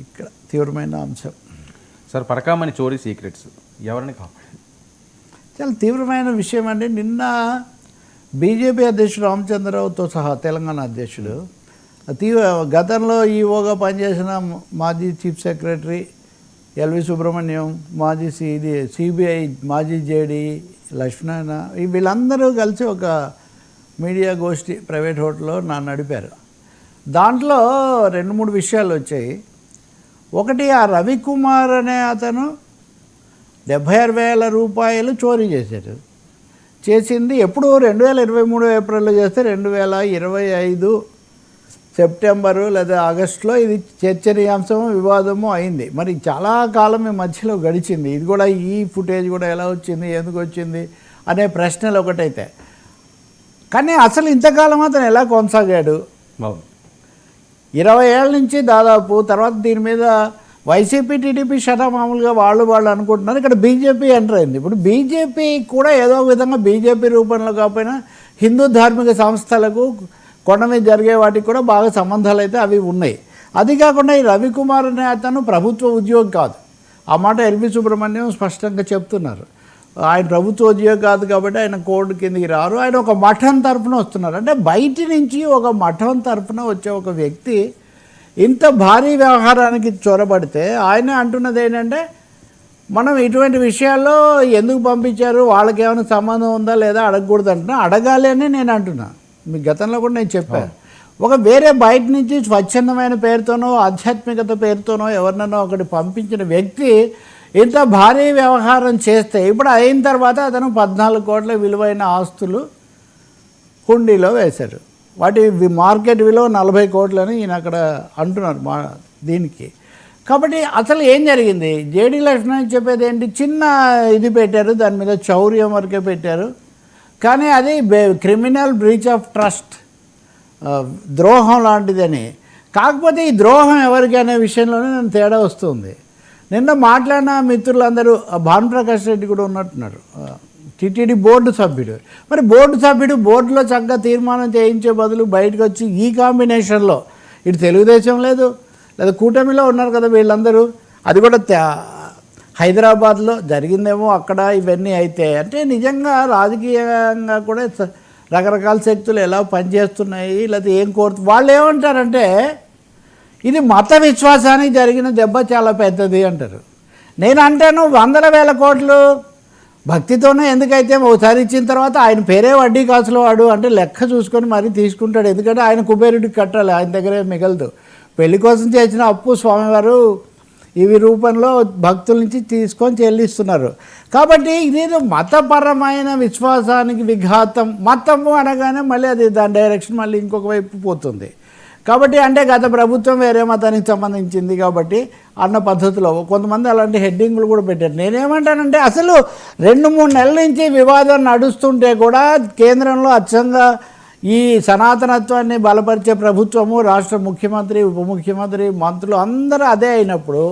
ఇక్కడ తీవ్రమైన అంశం. సార్ పరకామణి చోరీ సీక్రెట్స్ ఎవరిని కాపాడింది? చాలా తీవ్రమైన విషయం అండి. నిన్న బీజేపీ అధ్యక్షుడు రామచంద్రరావుతో సహా తెలంగాణ అధ్యక్షుడు గతంలో ఈఓగా పనిచేసిన మాజీ చీఫ్ సెక్రటరీ ఎల్వి సుబ్రహ్మణ్యం, మాజీ సిబిఐ మాజీ జేడీ లక్ష్మణ, వీళ్ళందరూ కలిసి ఒక మీడియా గోష్ఠి ప్రైవేట్ హోటల్లో నడిపారు. దాంట్లో 2-3 విషయాలు వచ్చాయి. ఒకటి, ఆ రవికుమార్ అనే అతను 76,000 రూపాయలు చోరీ చేసింది ఎప్పుడు 2023 ఏప్రిల్లో చేస్తే 2025 సెప్టెంబరు లేదా ఆగస్టులో ఇది చర్చనీయాంశము వివాదము అయింది. మరి చాలా కాలం ఈ మధ్యలో గడిచింది. ఇది కూడా ఈ ఫుటేజ్ కూడా ఎలా వచ్చింది, ఎందుకు వచ్చింది అనే ప్రశ్నలు ఒకటైతే, కానీ అసలు ఇంతకాలం అతను ఎలా కొనసాగాడు? 20 ఏళ్ళ నుంచి దాదాపు. తర్వాత దీని మీద వైసీపీ టీడీపీ మామూలుగా వాళ్ళు అనుకుంటున్నారు. ఇక్కడ బీజేపీ ఎంటర్ అయింది. ఇప్పుడు బీజేపీ కూడా ఏదో విధంగా బీజేపీ రూపంలో కాకపోయినా హిందూ ధార్మిక సంస్థలకు కొండ మీద జరిగే వాటికి కూడా బాగా సంబంధాలు అయితే అవి ఉన్నాయి. అది కాకుండా ఈ రవికుమార్ అనే అతను ప్రభుత్వ ఉద్యోగి కాదు. ఆ మాట ఎల్వి సుబ్రహ్మణ్యం స్పష్టంగా చెప్తున్నారు. ఆయన ప్రభుత్వ ఉద్యోగి కాదు కాబట్టి ఆయన కోర్టు కిందికి రారు. ఆయన ఒక మఠం తరఫున వస్తున్నారు. అంటే బయటి నుంచి ఒక మఠం తరఫున వచ్చే ఒక వ్యక్తి ఇంత భారీ వ్యవహారానికి చొరబడితే ఆయన అంటున్నది ఏంటంటే, మనం ఇటువంటి విషయాల్లో ఎందుకు పంపించారు, వాళ్ళకి ఏమైనా సంబంధం ఉందా లేదా అడగకూడదు అంటున్నా. అడగాలి అని నేను అంటున్నా. మీ గతంలో కూడా నేను చెప్పాను. ఒక వేరే బయట నుంచి స్వచ్ఛందమైన పేరుతోనో ఆధ్యాత్మికత పేరుతోనో ఎవరినైనా ఒకటి పంపించిన వ్యక్తి ఇంత భారీ వ్యవహారం చేస్తే, ఇప్పుడు అయిన తర్వాత అతను 14 కోట్ల విలువైన ఆస్తులు హుండీలో వేశారు. వాటి మార్కెట్ విలువ 40 కోట్లని ఈయన అక్కడ అంటున్నారు దీనికి. కాబట్టి అసలు ఏం జరిగింది? జేడీ లక్ష్మణ్ చెప్పేది ఏంటి, చిన్న ఇది పెట్టారు, దాని మీద చౌర్యం వరకే పెట్టారు, కానీ అది క్రిమినల్ బ్రీచ్ ఆఫ్ ట్రస్ట్, ద్రోహం లాంటిదని. కాకపోతే ఈ ద్రోహం ఎవరికి అనే విషయంలోనే నేను తేడా వస్తుంది. నిన్న మాట్లాడిన మిత్రులందరూ, భానుప్రకాష్ రెడ్డి కూడా ఉన్నట్టున్నారు, టీటీడీ బోర్డు సభ్యుడు. మరి బోర్డు సభ్యుడు బోర్డులో చక్కగా తీర్మానం చేయించే బదులు బయటకు వచ్చి ఈ కాంబినేషన్లో, ఇటు తెలుగుదేశం లేదు లేదా కూటమిలో ఉన్నారు కదా వీళ్ళందరూ, అది కూడా హైదరాబాద్లో జరిగిందేమో అక్కడ ఇవన్నీ అయితే, అంటే నిజంగా రాజకీయంగా కూడా రకరకాల శక్తులు ఎలా పనిచేస్తున్నాయి లేదా ఏం వాళ్ళు ఏమంటారంటే, ఇది మత విశ్వాసానికి జరిగిన దెబ్బ చాలా పెద్దది అంటారు. నేను అంటాను 100,000 కోట్లు భక్తితోనే ఎందుకైతే ఒకసారి ఇచ్చిన తర్వాత ఆయన పేరే వడ్డీ కాసులు వాడు అంటే లెక్క చూసుకొని మరీ తీసుకుంటాడు. ఎందుకంటే ఆయన కుబేరుడికి కట్టాలి, ఆయన దగ్గరే మిగలదు. పెళ్లి కోసం చేసిన అప్పు స్వామివారు ఇవి రూపంలో భక్తుల నుంచి తీసుకొని చెల్లిస్తున్నారు. కాబట్టి ఇదేదో మతపరమైన విశ్వాసానికి విఘాతం. మతము అనగానే మళ్ళీ అది దాని డైరెక్షన్ మళ్ళీ ఇంకొక వైపు పోతుంది. కాబట్టి అంటే గత ప్రభుత్వం వేరే మతానికి సంబంధించింది కాబట్టి అన్న పద్ధతిలో కొంతమంది అలాంటి హెడ్డింగ్లు కూడా పెట్టారు. నేనేమంటానంటే, అసలు 2-3 నెలల నుంచి వివాదం నడుస్తుంటే కూడా కేంద్రంలో అచ్చంగా ఈ సనాతనత్వాన్ని బలపరిచే ప్రభుత్వము, రాష్ట్ర ముఖ్యమంత్రి, ఉప ముఖ్యమంత్రి, మంత్రులు అందరూ అదే అయినప్పుడు,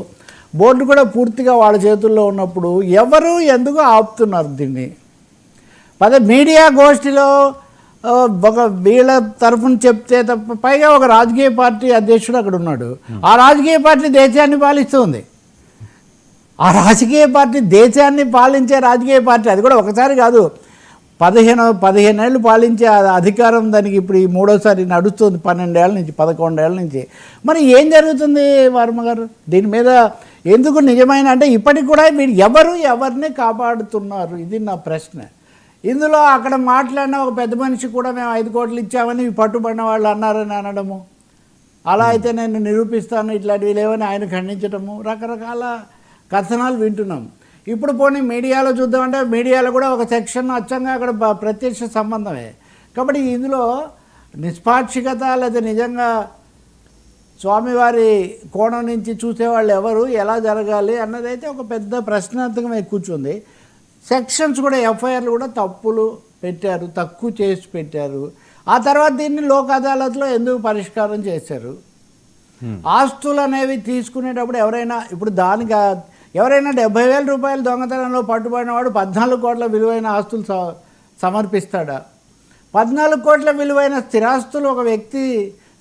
బోర్డు కూడా పూర్తిగా వాళ్ళ చేతుల్లో ఉన్నప్పుడు ఎవరు ఎందుకు ఆపుతున్నారు దీన్ని? మీడియా గోష్ఠిలో ఒక వీళ్ళ తరఫున చెప్తే తప్ప, పైగా ఒక రాజకీయ పార్టీ అధ్యక్షుడు అక్కడ ఉన్నాడు. ఆ రాజకీయ పార్టీ దేశాన్ని పాలిస్తుంది. ఆ రాజకీయ పార్టీ దేశాన్ని పాలించే రాజకీయ పార్టీ, అది కూడా ఒకసారి కాదు, 15 ఏళ్ళు పాలించే అధికారం దానికి ఇప్పుడు ఈ 3వసారి నడుస్తుంది. 12 ఏళ్ళ నుంచి 11 ఏళ్ళ నుంచి. మరి ఏం జరుగుతుంది వర్మ గారు దీని మీద? ఎందుకు నిజమైన అంటే ఇప్పటికి కూడా మీరు ఎవరిని కాపాడుతున్నారు? ఇది నా ప్రశ్న. ఇందులో అక్కడ మాట్లాడిన ఒక పెద్ద మనిషి కూడా మేము 5 కోట్లు ఇచ్చామని పట్టుబడిన వాళ్ళు అన్నారని అనడము, అలా అయితే నేను నిరూపిస్తాను ఇట్లాంటివి లేవని ఆయన ఖండించడము, రకరకాల కథనాలు వింటున్నాం. ఇప్పుడు పోనీ మీడియాలో చూద్దామంటే మీడియాలో కూడా ఒక సెక్షన్ అచ్చంగా అక్కడ ప్రత్యక్ష సంబంధమే. కాబట్టి ఇందులో నిష్పాక్షికత లేదా నిజంగా స్వామివారి కోణం నుంచి చూసేవాళ్ళు ఎవరు, ఎలా జరగాలి అన్నదైతే ఒక పెద్ద ప్రశ్నార్థకమై కూర్చుంది. సెక్షన్స్ కూడా ఎఫ్ఐఆర్లు కూడా తప్పులు పెట్టారు, తక్కువ చేసి పెట్టారు. ఆ తర్వాత దీన్ని లోక్ అదాలత్లో ఎందుకు పరిష్కారం చేశారు? ఆస్తులు అనేవి తీసుకునేటప్పుడు ఎవరైనా ఇప్పుడు దానికి ఎవరైనా 70,000 రూపాయల దొంగతనంలో పట్టుబడిన వాడు 14 కోట్ల విలువైన ఆస్తులు సమర్పిస్తాడా? 14 కోట్ల విలువైన స్థిరాస్తులు ఒక వ్యక్తి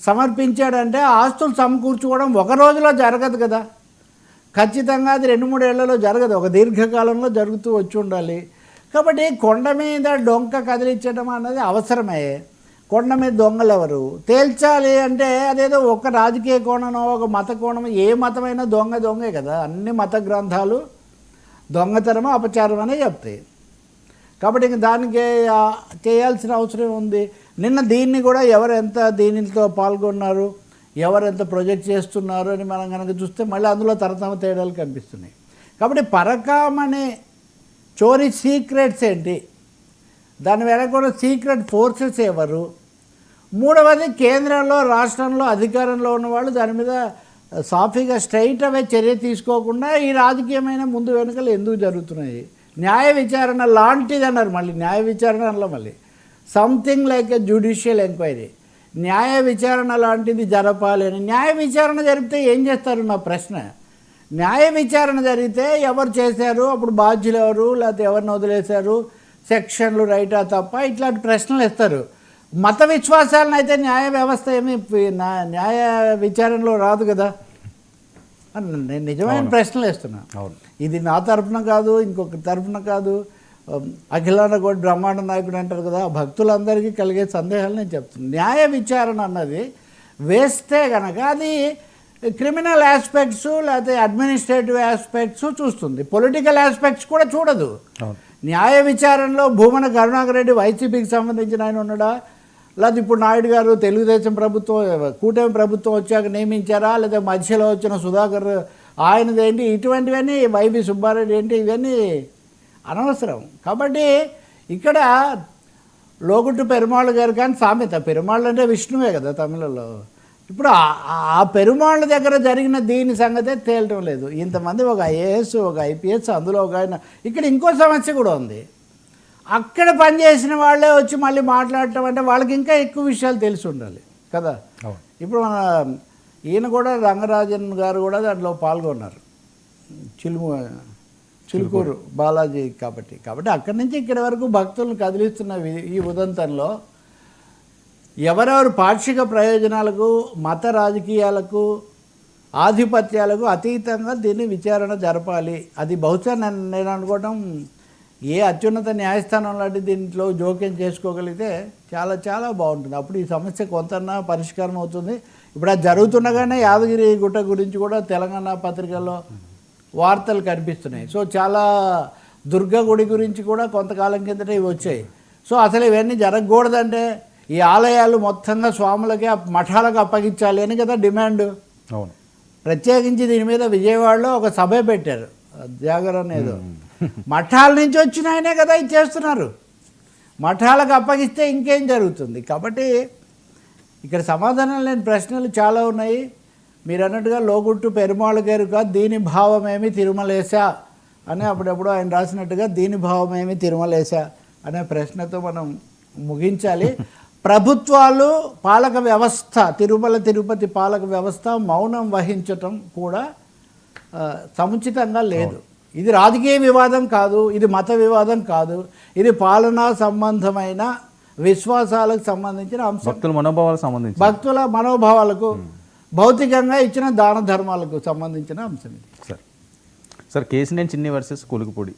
సమర్పించాడంటే ఆస్తులు సమకూర్చుకోవడం ఒక రోజులో జరగదు కదా, ఖచ్చితంగా అది 2-3 ఏళ్లలో జరగదు, ఒక దీర్ఘకాలంలో జరుగుతూ వచ్చి ఉండాలి. కాబట్టి కొండ మీద డొంక కదిలించడం అన్నది అవసరమే. కొండ మీద దొంగలు ఎవరు తేల్చాలి అంటే అదేదో ఒక రాజకీయ కోణమో ఒక మత కోణమో, ఏ మతమైనా దొంగే కదా. అన్ని మత గ్రంథాలు దొంగతనమో అపచారం చెప్తాయి. కాబట్టి ఇంక దానికి చేయాల్సిన అవసరం ఉంది. నిన్న దీన్ని కూడా ఎవరెంత దీనితో పాల్గొన్నారు, ఎవరెంత ప్రొజెక్ట్ చేస్తున్నారు అని మనం కనుక చూస్తే మళ్ళీ అందులో తరతమ తేడాలు కనిపిస్తున్నాయి. కాబట్టి పరకామణి చోరీ సీక్రెట్స్ ఏంటి, దాని వెనక కూడా సీక్రెట్ ఫోర్సెస్ ఎవరు, మూడవది కేంద్రంలో రాష్ట్రంలో అధికారంలో ఉన్నవాళ్ళు దాని మీద సాఫీగా స్ట్రైట్ అవే చర్య తీసుకోకుండా ఈ రాజకీయమైన ముందు వెనుకలు ఎందుకు జరుగుతున్నాయి. న్యాయ విచారణ లాంటిది అన్నారు, మళ్ళీ న్యాయ విచారణ అనలో మళ్ళీ something like a judicial enquiry, న్యాయ విచారణ లాంటిది జరపాలి అని. న్యాయ విచారణ జరిపితే ఏం చేస్తారు నా ప్రశ్న. న్యాయ విచారణ జరిగితే ఎవరు చేశారు, అప్పుడు బాధ్యులు ఎవరు, లేకపోతే ఎవరిని వదిలేశారు, సెక్షన్లు రైటా తప్ప ఇట్లాంటి ప్రశ్నలు ఇస్తారు. మత విశ్వాసాలను అయితే న్యాయ వ్యవస్థ ఏమి న్యాయ విచారణలో రాదు కదా. నేను నిజమైన ప్రశ్నలు వేస్తున్నాను. ఇది నా తరఫున కాదు, ఇంకొక తరఫున కాదు, అఖిలాండ కోటి బ్రహ్మాండ నాయకుడు అంటారు కదా, భక్తులందరికీ కలిగే సందేహాలు నేను చెప్తున్నాను. న్యాయ విచారణ అన్నది వేస్తే కనుక అది క్రిమినల్ ఆస్పెక్ట్స్ లేకపోతే అడ్మినిస్ట్రేటివ్ ఆస్పెక్ట్స్ చూస్తుంది, పొలిటికల్ ఆస్పెక్ట్స్ కూడా చూడదు. న్యాయ విచారణలో భూమన కరుణాకర్ రెడ్డి వైసీపీకి సంబంధించిన ఆయన ఉన్నాడా, లేకపోతే ఇప్పుడు నాయుడు గారు తెలుగుదేశం ప్రభుత్వం కూటమి ప్రభుత్వం వచ్చాక నియమించారా, లేదా మధ్యలో వచ్చిన సుధాకర్ ఆయనదేంటి, ఇటువంటివన్నీ వైవి సుబ్బారెడ్డి ఏంటి, ఇవన్నీ అనవసరం. కాబట్టి ఇక్కడ లోగుట్టు పెరుమాళ్ గారు కానీ సామెత, పెరుమాళ్ళు అంటే విష్ణువే కదా తమిళలో. ఇప్పుడు ఆ పెరుమాళ్ళ దగ్గర జరిగిన దీని సంగతే తేలటం లేదు. ఇంతమంది ఒక ఐఏఎస్ ఒక ఐపీఎస్ అందులో ఒక ఆయన. ఇక్కడ ఇంకో సమస్య కూడా ఉంది, అక్కడ పనిచేసిన వాళ్ళే వచ్చి మళ్ళీ మాట్లాడటం అంటే వాళ్ళకి ఇంకా ఎక్కువ విషయాలు తెలిసి ఉండాలి కదా. ఇప్పుడు మన ఈయన కూడా రంగరాజన్ గారు కూడా దాంట్లో పాల్గొన్నారు, చిలుకూరు బాలాజీ. కాబట్టి అక్కడి నుంచి ఇక్కడి వరకు భక్తులను కదిలిస్తున్న ఈ ఉదంతంలో ఎవరెవరు పాక్షిక ప్రయోజనాలకు, మత రాజకీయాలకు, ఆధిపత్యాలకు అతీతంగా దీన్ని విచారణ జరపాలి. అది బహుశా నేను అనుకోవడం ఏ అత్యున్నత న్యాయస్థానం లాంటి దీంట్లో జోక్యం చేసుకోగలిగితే చాలా చాలా బాగుంటుంది. అప్పుడు ఈ సమస్య కొంతన్నా పరిష్కారం అవుతుంది. ఇప్పుడు అది జరుగుతుండగానే యాదగిరి గుట్ట గురించి కూడా తెలంగాణ పత్రికల్లో వార్తలు కనిపిస్తున్నాయి. సో చాలా దుర్గా గుడి గురించి కూడా కొంతకాలం కిందట ఇవి వచ్చాయి. సో అసలు ఇవన్నీ జరగకూడదంటే ఈ ఆలయాలు మొత్తంగా స్వాములకి మఠాలకు అప్పగించాలి అని కదా డిమాండ్. అవును, ప్రత్యేకించి దీని మీద విజయవాడలో ఒక సభ పెట్టారు, జాగరణ ఏదో. మఠాల నుంచి వచ్చిన ఆయనే కదా ఇది చేస్తున్నారు, మఠాలకు అప్పగిస్తే ఇంకేం జరుగుతుంది. కాబట్టి ఇక్కడ సమాధానం లేని ప్రశ్నలు చాలా ఉన్నాయి. మీరు అన్నట్టుగా లోగుట్టు పెరుమాళ్ గారు కాదు, దీని భావమేమి తిరుమలేశా అని అప్పుడెప్పుడు ఆయన రాసినట్టుగా దీని భావమేమి తిరుమలేశా అనే ప్రశ్నతో మనం ముగించాలి. ప్రభుత్వాలు, పాలక వ్యవస్థ, తిరుమల తిరుపతి పాలక వ్యవస్థ మౌనం వహించటం కూడా సముచితంగా లేదు. ఇది రాజకీయ వివాదం కాదు, ఇది మత వివాదం కాదు, ఇది పాలనా సంబంధమైన విశ్వాసాలకు సంబంధించిన అంశం. భక్తుల మనోభావాలకు, భౌతికంగా ఇచ్చిన దాన ధర్మాలకు సంబంధించిన అంశం ఇది. సార్ కేసినేని చిన్ని వర్సెస్ కొలుకుపూడి